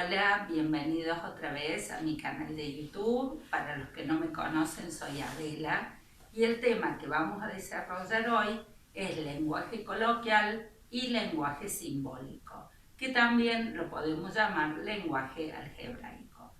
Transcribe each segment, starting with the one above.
Hola, bienvenidos otra vez a mi canal de YouTube. Para los que no me conocen, soy Adela y el tema que vamos a desarrollar hoy es lenguaje coloquial y lenguaje simbólico, que también lo podemos llamar lenguaje algebraico.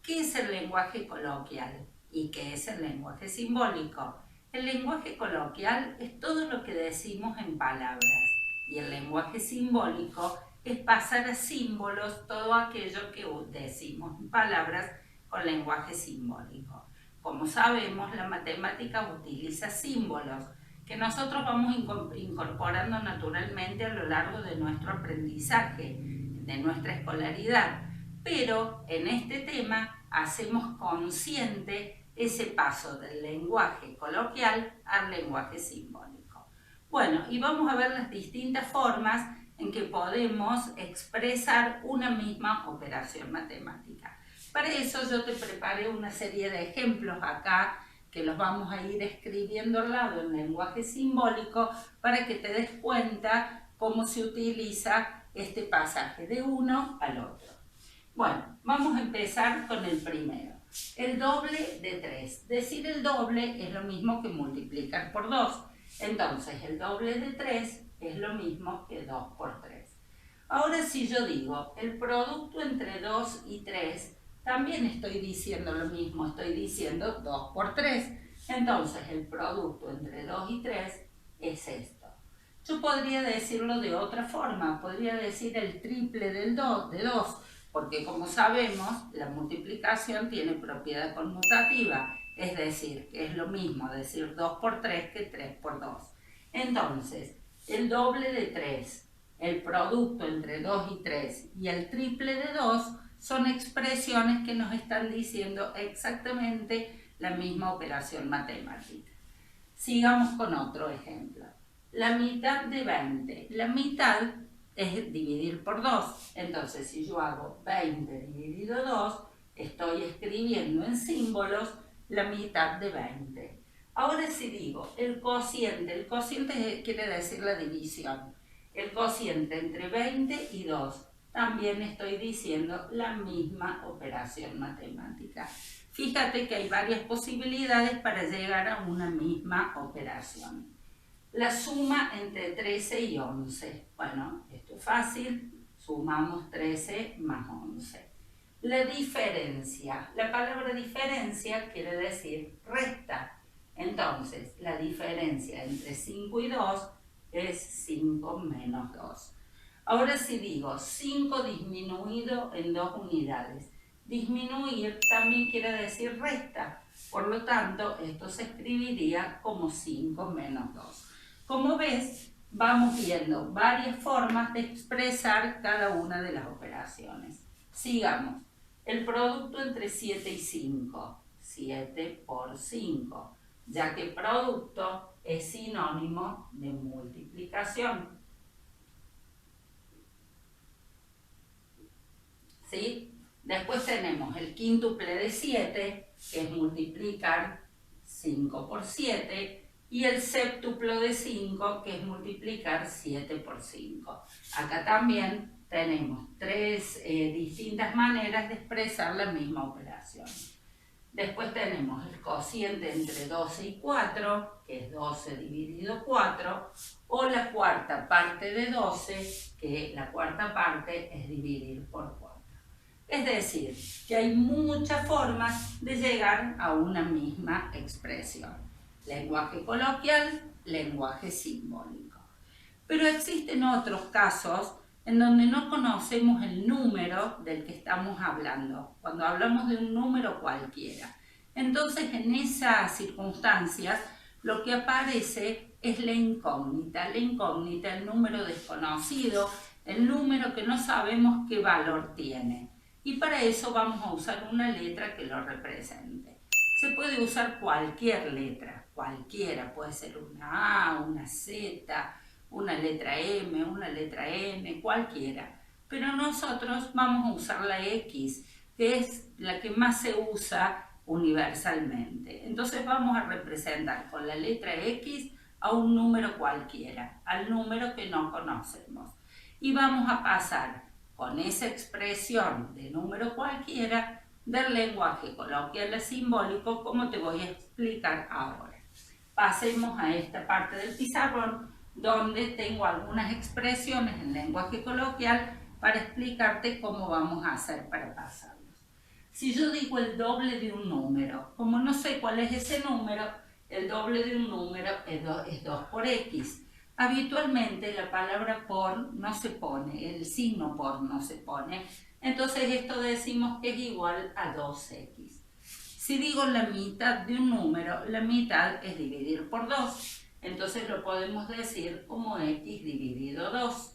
¿Qué es el lenguaje coloquial y qué es el lenguaje simbólico? El lenguaje coloquial es todo lo que decimos en palabras y el lenguaje simbólico es pasar a símbolos todo aquello que decimos en palabras con lenguaje simbólico. Como sabemos, la matemática utiliza símbolos que nosotros vamos incorporando naturalmente a lo largo de nuestro aprendizaje, de nuestra escolaridad. Pero en este tema hacemos consciente ese paso del lenguaje coloquial al lenguaje simbólico. Bueno, y vamos a ver las distintas formas en que podemos expresar una misma operación matemática. Para eso yo te preparé una serie de ejemplos acá que los vamos a ir escribiendo al lado en lenguaje simbólico para que te des cuenta cómo se utiliza este pasaje de uno al otro. Bueno, vamos a empezar con el primero. El doble de 3. Decir el doble es lo mismo que multiplicar por 2. Entonces, el doble de 3 es lo mismo que 2 por 3. Ahora, si yo digo el producto entre 2 y 3, también estoy diciendo lo mismo, estoy diciendo 2 por 3. Entonces, el producto entre 2 y 3 es esto. Yo podría decirlo de otra forma, podría decir el triple de 2, porque como sabemos, la multiplicación tiene propiedad conmutativa, es decir, que es lo mismo decir 2 por 3 que 3 por 2. Entonces, el doble de 3, el producto entre 2 y 3 y el triple de 2 son expresiones que nos están diciendo exactamente la misma operación matemática. Sigamos con otro ejemplo. La mitad de 20. La mitad es dividir por 2. Entonces, si yo hago 20 dividido 2, estoy escribiendo en símbolos la mitad de 20. Ahora si digo el cociente quiere decir la división. El cociente entre 20 y 2, también estoy diciendo la misma operación matemática. Fíjate que hay varias posibilidades para llegar a una misma operación. La suma entre 13 y 11. Bueno, esto es fácil. Sumamos 13 más 11. La diferencia. La palabra diferencia quiere decir resta. Entonces, la diferencia entre 5 y 2 es 5 menos 2. Ahora si digo 5 disminuido en 2 unidades. Disminuir también quiere decir resta. Por lo tanto, esto se escribiría como 5 menos 2. Como ves, vamos viendo varias formas de expresar cada una de las operaciones. Sigamos. El producto entre 7 y 5. 7 por 5. Ya que producto es sinónimo de multiplicación. ¿Sí? Después tenemos el quíntuple de 7, que es multiplicar 5 por 7. Y el séptuplo de 5, que es multiplicar 7 por 5. Acá también tenemos tres distintas maneras de expresar la misma operación. Después tenemos el cociente entre 12 y 4, que es 12 dividido 4, o la cuarta parte de 12, que la cuarta parte es dividir por 4. Es decir, que hay muchas formas de llegar a una misma expresión. Lenguaje coloquial, lenguaje simbólico. Pero existen otros casos en donde no conocemos el número del que estamos hablando, cuando hablamos de un número cualquiera. Entonces, en esas circunstancias, lo que aparece es la incógnita, el número desconocido, el número que no sabemos qué valor tiene. Y para eso vamos a usar una letra que lo represente. Se puede usar cualquier letra, cualquiera, puede ser una A, una Z, una letra M, una letra N, cualquiera. Pero nosotros vamos a usar la X, que es la que más se usa universalmente. Entonces vamos a representar con la letra X a un número cualquiera, al número que no conocemos. Y vamos a pasar con esa expresión de número cualquiera del lenguaje coloquial a simbólico, como te voy a explicar ahora. Pasemos a esta parte del pizarrón, donde tengo algunas expresiones en lenguaje coloquial para explicarte cómo vamos a hacer para pasarlos. Si yo digo el doble de un número, como no sé cuál es ese número, el doble de un número es 2 por x. Habitualmente la palabra por no se pone, el signo por no se pone, entonces esto decimos que es igual a 2x. Si digo la mitad de un número, la mitad es dividir por 2, entonces lo podemos decir como x dividido 2.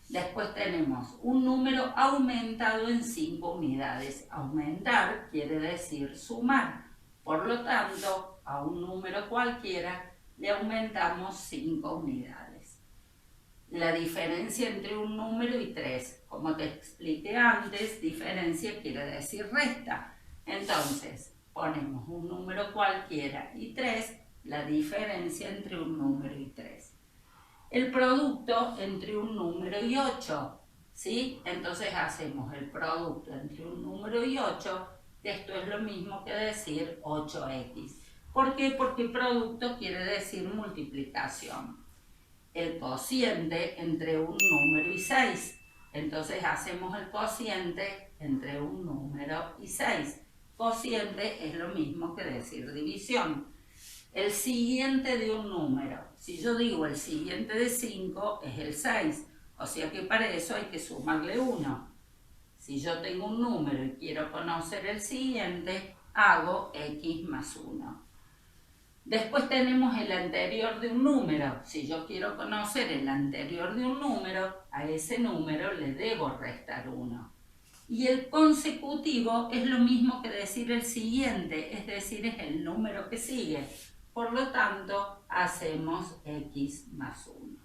Después tenemos un número aumentado en 5 unidades. Aumentar quiere decir sumar. Por lo tanto, a un número cualquiera le aumentamos 5 unidades. La diferencia entre un número y 3, como te expliqué antes, diferencia quiere decir resta. Entonces, ponemos un número cualquiera y 3, la diferencia entre un número y 3. El producto entre un número y 8, ¿sí? Entonces hacemos el producto entre un número y 8, esto es lo mismo que decir 8x. ¿Por qué? Porque producto quiere decir multiplicación. El cociente entre un número y 6, entonces hacemos el cociente entre un número y 6. Cociente es lo mismo que decir división. El siguiente de un número, si yo digo el siguiente de 5 es el 6, o sea que para eso hay que sumarle 1. Si yo tengo un número y quiero conocer el siguiente, hago x más 1. Después tenemos el anterior de un número. Si yo quiero conocer el anterior de un número, a ese número le debo restar 1. Y el consecutivo es lo mismo que decir el siguiente, es decir, es el número que sigue. Por lo tanto, hacemos x más 1.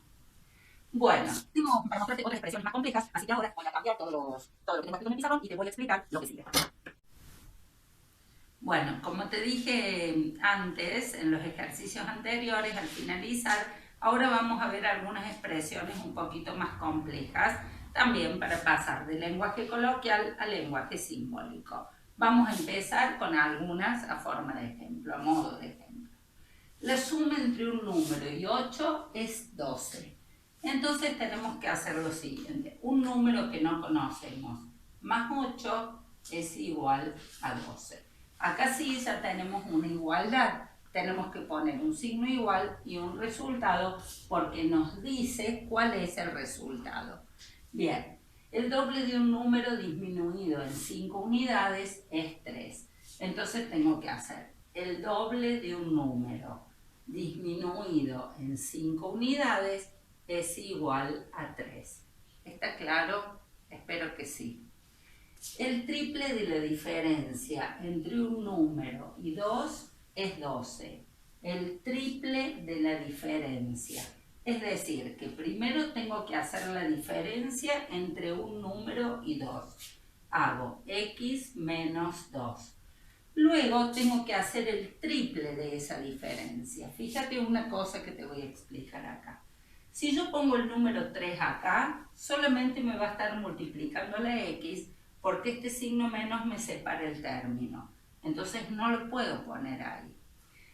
Bueno, tengo para mostrarte otras expresiones más complejas, así que ahora voy a cambiar todo lo que tengo escrito en el pizarrón y te voy a explicar lo que sigue. Bueno, como te dije antes, en los ejercicios anteriores, al finalizar, ahora vamos a ver algunas expresiones un poquito más complejas, también para pasar de lenguaje coloquial a lenguaje simbólico. Vamos a empezar con algunas a forma de ejemplo, a modo de ejemplo. La suma entre un número y 8 es 12. Entonces tenemos que hacer lo siguiente. Un número que no conocemos más 8 es igual a 12. Acá sí ya tenemos una igualdad. Tenemos que poner un signo igual y un resultado porque nos dice cuál es el resultado. Bien, el doble de un número disminuido en 5 unidades es 3. Entonces tengo que hacer el doble de un número disminuido en 5 unidades es igual a 3. ¿Está claro? Espero que sí. El triple de la diferencia entre un número y 2 es 12. El triple de la diferencia. Es decir, que primero tengo que hacer la diferencia entre un número y 2. Hago x menos 2. Luego tengo que hacer el triple de esa diferencia. Fíjate una cosa que te voy a explicar acá. Si yo pongo el número 3 acá, solamente me va a estar multiplicando la x porque este signo menos me separa el término. Entonces no lo puedo poner ahí.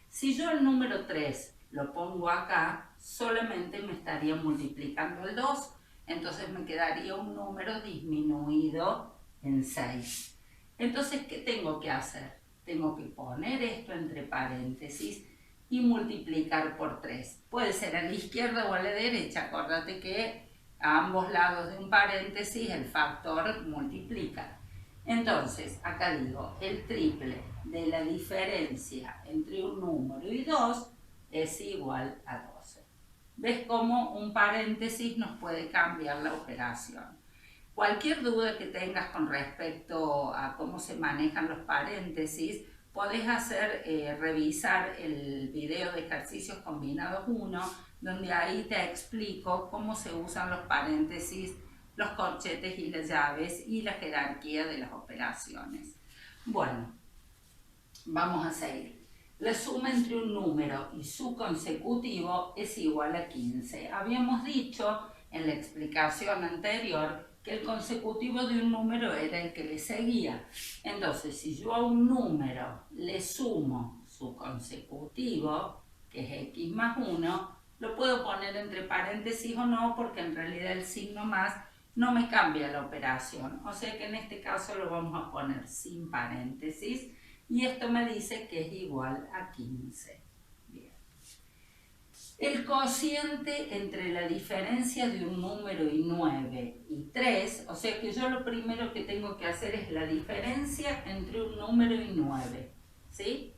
Si yo el número 3 lo pongo acá, solamente me estaría multiplicando el 2. Entonces me quedaría un número disminuido en 6. Entonces, ¿qué tengo que hacer? Tengo que poner esto entre paréntesis y multiplicar por 3. Puede ser a la izquierda o a la derecha. Acuérdate que a ambos lados de un paréntesis el factor multiplica. Entonces, acá digo, el triple de la diferencia entre un número y 2 es igual a 12. ¿Ves cómo un paréntesis nos puede cambiar la operación? Cualquier duda que tengas con respecto a cómo se manejan los paréntesis, podés revisar el video de ejercicios combinados 1, donde ahí te explico cómo se usan los paréntesis, los corchetes y las llaves y la jerarquía de las operaciones. Bueno, vamos a seguir. La suma entre un número y su consecutivo es igual a 15. Habíamos dicho en la explicación anterior que el consecutivo de un número era el que le seguía. Entonces, si yo a un número le sumo su consecutivo, que es x más 1, lo puedo poner entre paréntesis o no, porque en realidad el signo más no me cambia la operación. O sea que en este caso lo vamos a poner sin paréntesis y esto me dice que es igual a 15. Bien. El cociente entre la diferencia de un número y 9 y 3, o sea que yo lo primero que tengo que hacer es la diferencia entre un número y 9, ¿sí?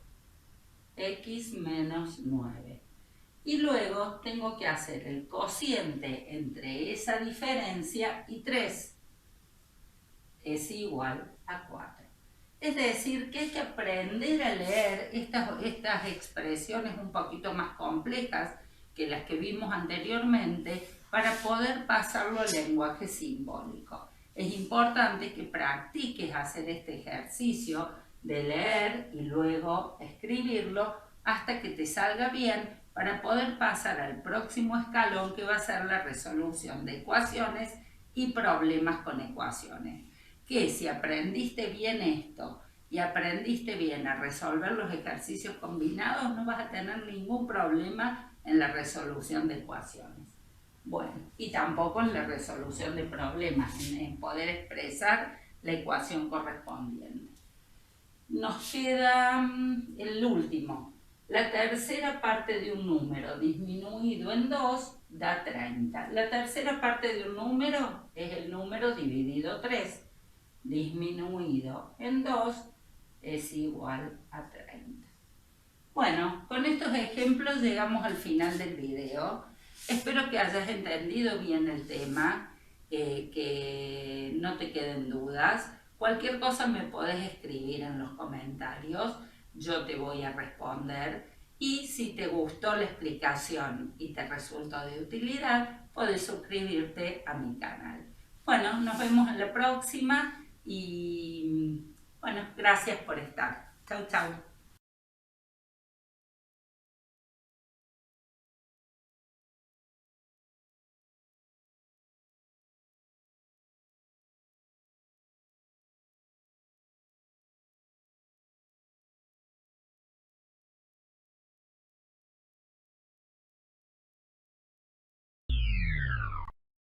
X menos 9. Y luego tengo que hacer el cociente entre esa diferencia y 3. Es igual a 4. Es decir, que hay que aprender a leer estas expresiones un poquito más complejas que las que vimos anteriormente para poder pasarlo al lenguaje simbólico. Es importante que practiques hacer este ejercicio de leer y luego escribirlo hasta que te salga bien para poder pasar al próximo escalón, que va a ser la resolución de ecuaciones y problemas con ecuaciones. Que si aprendiste bien esto y aprendiste bien a resolver los ejercicios combinados, no vas a tener ningún problema en la resolución de ecuaciones. Bueno, y tampoco en la resolución de problemas, en poder expresar la ecuación correspondiente. Nos queda el último. La tercera parte de un número disminuido en 2 da 30. La tercera parte de un número es el número dividido 3. Disminuido en 2 es igual a 30. Bueno, con estos ejemplos llegamos al final del video. Espero que hayas entendido bien el tema, que no te queden dudas. Cualquier cosa me podés escribir en los comentarios, yo te voy a responder. Y si te gustó la explicación y te resultó de utilidad, podés suscribirte a mi canal. Bueno, nos vemos en la próxima y bueno, gracias por estar. Chau, chau.